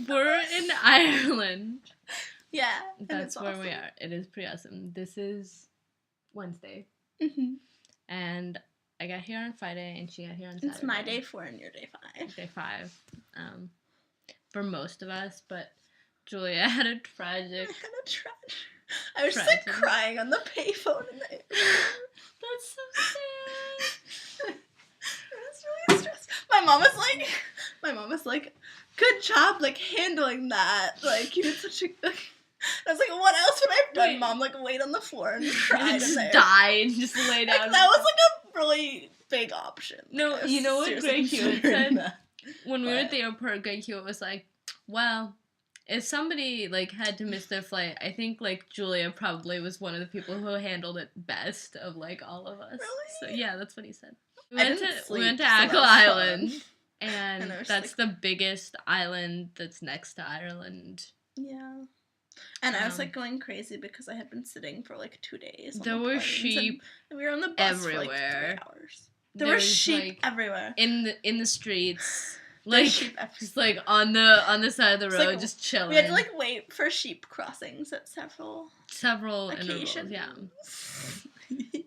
We're in Ireland. Yeah. That's where we are. It is pretty awesome. This is Wednesday. Mm-hmm. And I got here on Friday, and she got here on Saturday. It's my day 4 and your day 5. Day 5. For most of us, but Julia had a tragic... I was just, like, crying on the payphone in the airport. That's so sad. It was really stressful. My mom was like, good job, like, handling that. Like, you did such a... I was like, what else would I have done, Mom? Like, laid on the floor and cried. Just died, just lay down. Like, that was, like, a really big option. No, like, you know what Greg Hewitt said? That. When we were at the airport, Greg Hewitt was like, well, if somebody, like, had to miss their flight, I think, like, Julia probably was one of the people who handled it best of, like, all of us. Really? So, yeah, that's what he said. We went to so Achill Island, and that's like, the biggest island that's next to Ireland. Yeah. And I was, like, going crazy because I had been sitting for, like, 2 days. There were sheep and we were on the bus everywhere. for, like, 3 hours. There were sheep, like, everywhere. In the streets. Like, just, like, on the side of the road, like, just chilling. We had to, like, wait for sheep crossings at several occasions. Intervals,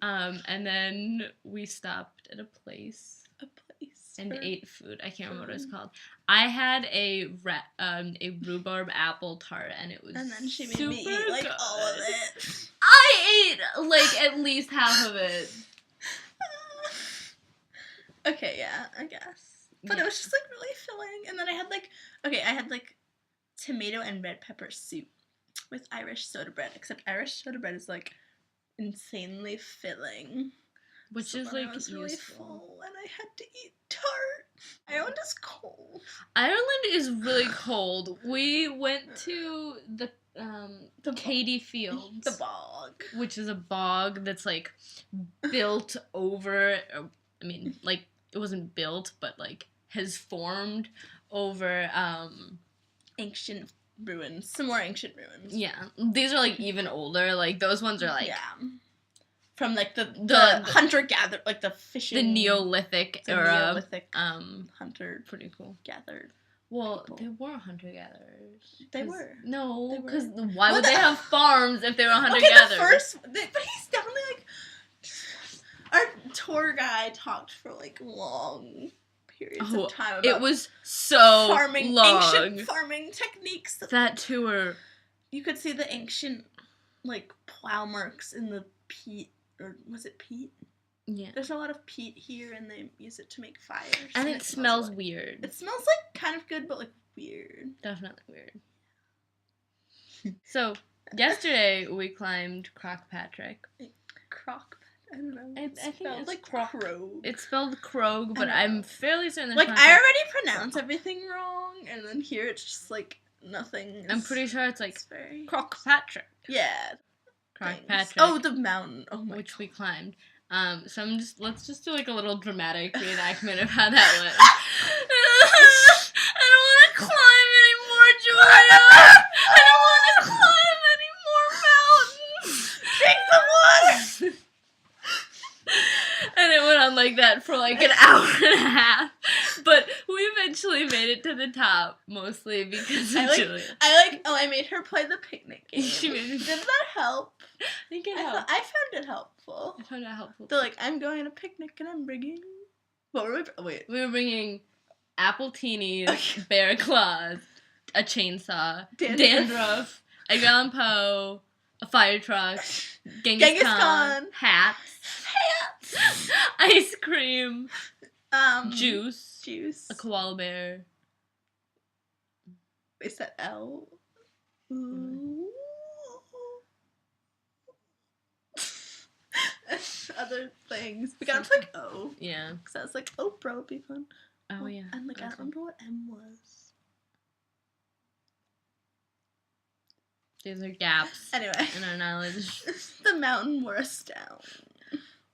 yeah. And then we stopped at a place. And ate food. I can't remember what it was called. I had a rhubarb apple tart, and it was. And then she made me eat like all of it. I ate like at least half of it. Okay, yeah, I guess. But it was just like really filling. And then I had like tomato and red pepper soup with Irish soda bread. Except Irish soda bread is like insanely filling. Which is like I was really useful. Full and I had to eat tart. Ireland is cold. Ireland is really cold. We went to the Katy Fields. The bog. Which is a bog that's like built over, I mean, like it wasn't built, but like has formed over ancient ruins. Some more ancient ruins. Yeah. These are like even older. Like those ones are like from like the hunter-gatherer, like the fishing. The Neolithic era. Neolithic hunter. Pretty cool. Gathered. Well, people. they were hunter-gatherers. They were. No, because why would they have farms if they were hunter-gatherers? But he's definitely like... Our tour guide talked for like long periods of time about it was so long. Ancient farming techniques. That tour. You could see the ancient like plow marks in the peat. Or was it peat? Yeah. There's a lot of peat here, and they use it to make fires. And it smells weird. It smells, like, kind of good, but, like, weird. Definitely weird. So, yesterday, we climbed Croagh-Patrick. I don't know. I think it's like Krog. It's spelled Krog, but I'm fairly certain like, I already pronounce everything wrong, and then here it's just, like, nothing. I'm pretty sure it's, like, very... Croagh-Patrick. Yeah. Croagh-Patrick. Oh, the mountain. Oh my Which God. we climbed. So let's just do like a little dramatic reenactment of how that went. I don't want to climb anymore, Julia. I don't want to climb any more mountains. Drink the water. And it went on like that for like an hour and a half. But we eventually made it to the top, mostly because of Julia. I made her play the picnic game. Did that help? I think it helped. I found it helpful. I found it helpful. They're like, I'm going on a picnic and I'm bringing... What were we... Wait. We were bringing apple teenies, bear claws, a chainsaw, dandruff, a Allan-Poe, a fire truck, Genghis Khan, hats, ice cream, juice, a koala bear. Is that L? Ooh. Other things. We got up to like O. Yeah. Because I was like, oh, bro, it'd be fun. Oh, yeah. And like, I don't remember what M was. These are gaps. Anyway. In our knowledge. The mountain wore us down.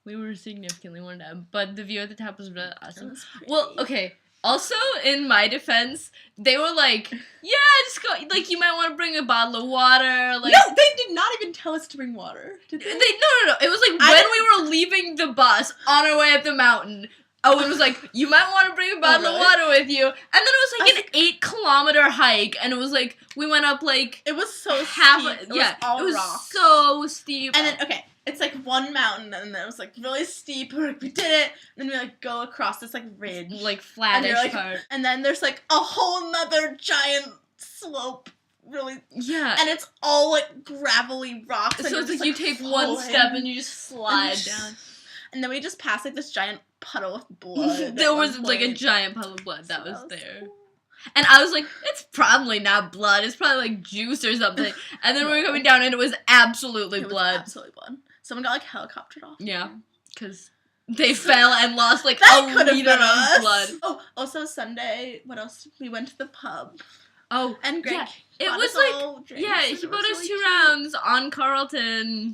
We were significantly worn down, but the view at the top was really awesome. Was well, okay. Also, in my defense, they were like, yeah, just go, like, you might want to bring a bottle of water, like... No, they did not even tell us to bring water, did they? No. It was like, when we were leaving the bus, on our way up the mountain, Oh, it was like, you might want to bring a bottle of water with you. And then it was like an 8-kilometer hike, and it was like, we went up like... It was so steep. It was rocks. So steep. And then, okay, it's like one mountain, and then it was like really steep, we did it, and then we like go across this like ridge. Like flattish part. And then there's like a whole nother giant slope. Really, yeah, and it's all like gravelly rocks. So it's like you take one step and you just slide down, and then we just passed like this giant puddle of blood. There was like a giant puddle of blood that was there, and I was like, it's probably not blood. It's probably like juice or something. And then we were coming down, and it was absolutely blood. Absolutely blood. Someone got like helicoptered off. Yeah, because they fell and lost like a liter of blood. Oh, also Sunday. What else? We went to the pub. Oh, and Greg. Yeah. It was like, yeah, he bought us 2 rounds on Carleton.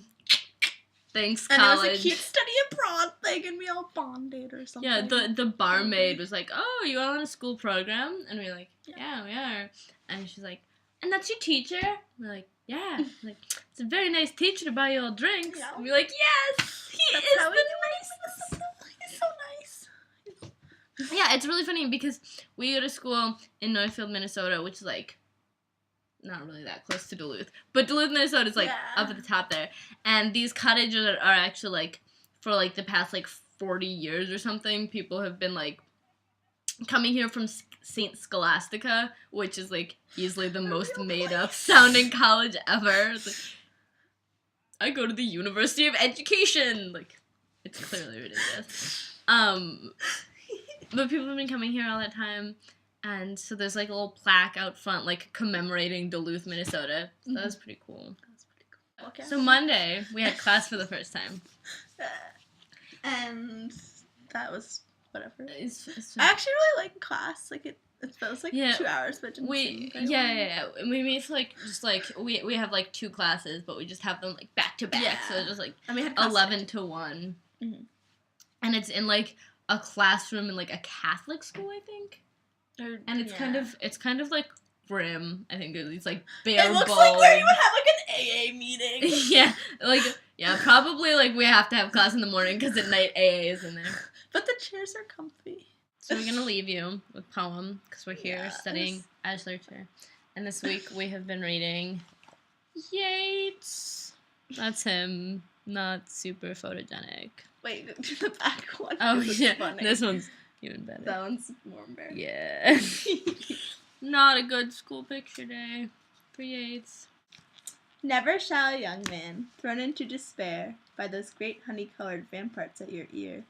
Thanks, college. And it was a cute study abroad thing, and we all bonded or something. Yeah, the barmaid was like, oh, you all on a school program? And we were like, yeah, we are. And she's like, and that's your teacher? We're like, yeah. Like, it's a very nice teacher to buy you all drinks. Yeah. And we're like, yes, he is the nicest. He's so nice. Yeah, it's really funny because we go to school in Northfield, Minnesota, which is like not really that close to Duluth, but Duluth, Minnesota is like up at the top there. And these cottages are actually like for like the past like 40 years or something. People have been like coming here from St. Scholastica, which is like easily the most made up sounding college ever. It's like, I go to the University of Education. Like, it's clearly ridiculous. But people have been coming here all that time, and so there's like a little plaque out front, like commemorating Duluth, Minnesota. So that was pretty cool. Okay. So Monday, we had class for the first time. And that was whatever. I actually really like class. Like it feels like 2 hours, but it didn't seem very long. We meet like just like we have like 2 classes, but we just have them like back to back. Yeah. So it's just like 11 to 1, and it's in like a classroom in like a Catholic school, I think. And it's kind of like grim. I think it's like bare bones. It looks like where you would have like an AA meeting. Probably like we have to have class in the morning because at night AA is in there. But the chairs are comfy. So we're gonna leave you with poem because we're here studying Irish literature, and this week we have been reading Yeats. That's him. Not super photogenic. Wait, the back one. Oh yeah, funny. This one's even better. That one's more embarrassing. Yeah. Not a good school picture day for Yeats. Never shall a young man, thrown into despair by those great honey-colored ramparts at your ear,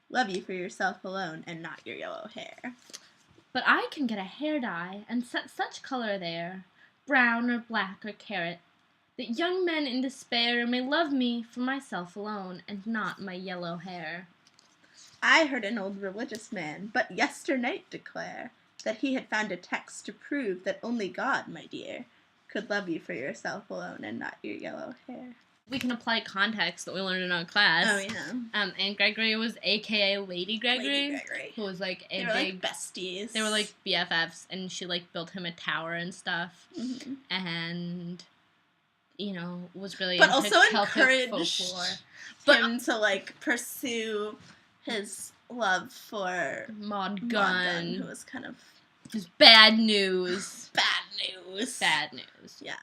love you for yourself alone and not your yellow hair. But I can get a hair dye and set such color there, brown or black or carrot, that young men in despair may love me for myself alone and not my yellow hair. I heard an old religious man but yesternight declare that he had found a text to prove that only God, my dear, could love you for yourself alone and not your yellow hair. We can apply context that we learned in our class. Oh, yeah. And Gregory was a.k.a. Lady Gregory. Who was like they were like besties. They were like BFFs, and she like built him a tower and stuff. Mm-hmm. And was really but into also Celtic encouraged folklore. Him to like pursue his love for Maud Gunn, who was kind of just bad news. Bad news. Bad news. Yeah.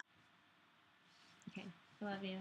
Okay, I love you.